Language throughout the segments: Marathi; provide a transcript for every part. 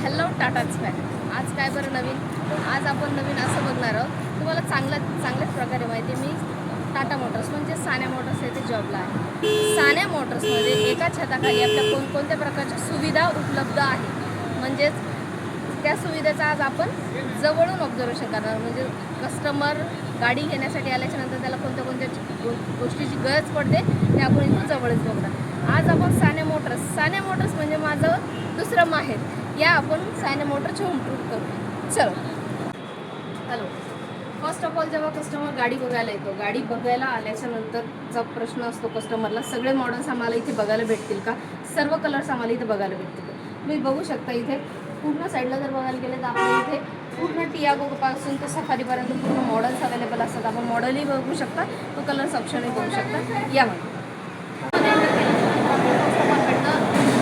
Hello टाटाच fan. आज काय बरं नवीन, आज आपण नवीन असं बघणार आहोत. तुम्हाला चांगल्याच प्रकारे माहिती आहे, मी टाटा मोटर्स म्हणजे सान्या मोटर्स येथे जॉबला आहे. सान्या मोटर्समध्ये एका छताखाली आपल्या कोणकोणत्या प्रकारच्या सुविधा उपलब्ध आहेत, म्हणजेच त्या सुविधेचा आज आपण जवळून ऑब्झर्वेशन करणार. म्हणजे कस्टमर गाडी घेण्यासाठी आल्याच्यानंतर त्याला कोणत्या गोष्टीची गरज पडते ते आपण इथून जवळच बघणार. आज आपण सान्या मोटर्स म्हणजे माझं दुसरं माहेर, या आपण सान्या मोटरचे होम टूर करू. चलो. हॅलो. फर्स्ट ऑफ ऑल जेव्हा कस्टमर गाडी बघायला येतो, गाडी बघायला आल्याच्या नंतरचा प्रश्न असतो कस्टमरला, सगळे मॉडेल्स आम्हाला इथे बघायला भेटतील का, सर्व कलर्स आम्हाला इथे बघायला भेटतील का. तुम्ही बघू शकता इथे पूर्ण साईडला जर बघायला गेलं तर आपल्या इथे पूर्ण टियागोपासून तर सफारीपर्यंत पूर्ण मॉडेल्स अवेलेबल असतात. आपण मॉडेलही बघू शकता, तो कलर्स ऑप्शनही बघू शकता. यामध्ये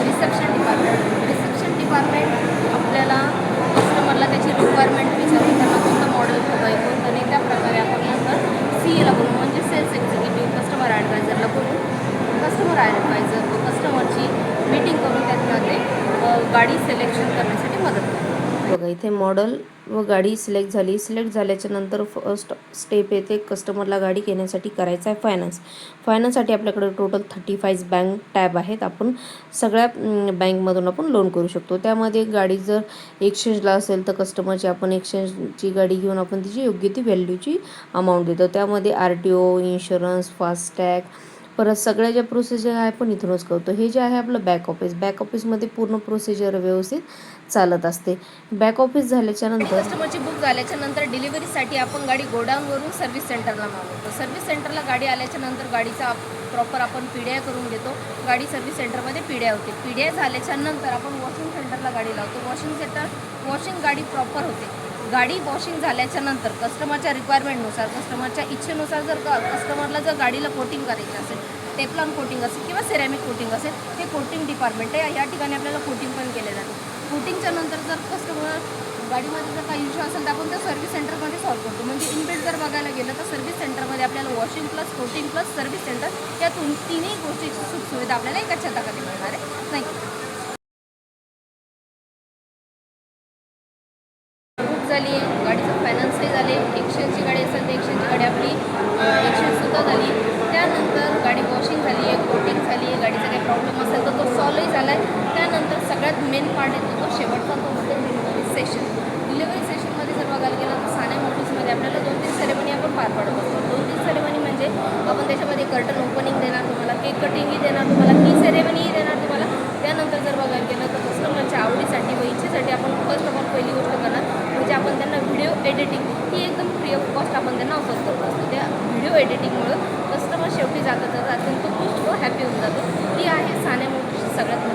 रिसेप्शन डिपार्टमेंट आपल्याला कस्टमरला त्याची रिक्वायरमेंट विचारून त्यांना कोणतं मॉडेल हवं आहे कोणतं नाही, त्याप्रकारे आपण नंतर CA ला बोलू, म्हणजे सेल्स एक्झिक्युटिव्ह कस्टमर ॲडवायझरला बोलू. कस्टमर ॲडवायझर व कस्टमरची मीटिंग करून त्यामध्ये गाडी सिलेक्शन करण्यासाठी मदत करतो. बघा इथे मॉडेल व गाडी सिलेक्ट झाल्याच्या नंतर फर्स्ट स्टेप येते कस्टमरला गाडी घेण्यासाठी करायचा आहे फायनान्ससाठी आपल्याकडे टोटल 35 बँक टॅब आहेत. आपण सगळ्या बँकमधून आपण लोन करू शकतो. त्यामध्ये गाडी जर एक्सचेंजला असेल तर कस्टमरची आपण एक्सचेंजची गाडी घेऊन आपण तिची योग्य ती व्हॅल्यूची अमाऊंट देतो. त्यामध्ये RTO, इन्शुरन्स, फास्टॅग, परत सगळ्या ज्या प्रोसिजर आहे आपण इथूनच करतो. हे जे आहे आपलं बॅक ऑफिसमध्ये पूर्ण प्रोसिजर व्यवस्थित चालत असते. बॅक ऑफिस झाल्याच्या नंतर कस्टमरची बुक झाल्याच्या नंतर डिलिव्हरीसाठी आपण गाडी गोडाऊनवरून सर्व्हिस सेंटरला मागवतो. सर्व्हिस सेंटरला गाडी आल्याच्या नंतर गाडीचा प्रॉपर आपण PDI करून घेतो. गाडी सर्व्हिस सेंटरमध्ये PDI होते. PDI झाल्याच्या नंतर आपण वॉशिंग सेंटरला गाडी लावतो. वॉशिंग गाडी प्रॉपर होते. गाडी वॉशिंग झाल्याच्या नंतर कस्टमरच्या रिक्वायरमेंटनुसार, कस्टमरच्या इच्छेनुसार जर कस्टमरला जर गाडीला कोटिंग करायचं असेल, टेफ्लॉन कोटिंग असेल किंवा सिरॅमिक कोटिंग असेल, हे कोटिंग डिपार्टमेंट आहे. या ठिकाणी आपल्याला कोटिंग पण केले जाते. कोटिंगच्या नंतर जर कस्टमर गाडीमध्ये जर काही इश्यू असेल तर आपण त्या सर्व्हिस सेंटरमध्ये सॉल्व्ह करतो. म्हणजे इनबिल्ट जर बघायला गेलं तर सर्व्हिस सेंटरमध्ये आपल्याला washing plus coating plus service centre या तिन्ही गोष्टीची सुखसुविधा आपल्याला एका छताखाली मिळणार आहे. नाही बुक झाली आहे, गाडीचं फायनान्सही झाले, एक्सचेंजची गाडी असेल तर एक्सचेंजची गाडी आपली एक्सचेंजसुद्धा झाली. त्यानंतर गाडी वॉशिंग झाली आहे, कोटिंग झाली आहे, गाडीचा काही प्रॉब्लेम असेल तर तो सॉल्वही झाला आहे. त्यानंतर सगळ्यात मेन पार्ट येतो तो शेवटचा, तो म्हणजे डिलिव्हरी सेशन. डिलिव्हरी सेशनमध्ये जर बघायला गेलं तर सान्या मोटर्समध्ये आपल्याला 2-3 सेरेमनी आपण पार पाडत असतो. 2-3 सेरेमनी म्हणजे आपण त्याच्यामध्ये कर्टन ओपनिंग देणार तुम्हाला, केक कटिंगही देणार तुम्हाला, की सेरेमनीही देणार तुम्हाला. त्यानंतर जर बघायला गेलं तर कस्टमरच्या आवडीसाठी व इच्छेसाठी आपण फर्स्ट ऑफ ऑल पहिली गोष्ट करणार म्हणजे आपण त्यांना व्हिडिओ एडिटिंग ही एकदम फ्री ऑफ कॉस्ट आपण त्यांना ऑफर करत असतो. त्या व्हिडिओ एडिटिंगमुळं कस्टमर शेवटी जाता अत्यंत खुश व हॅपी होऊन जातो. ही आहे सान्या मोटर्सची सगळ्यात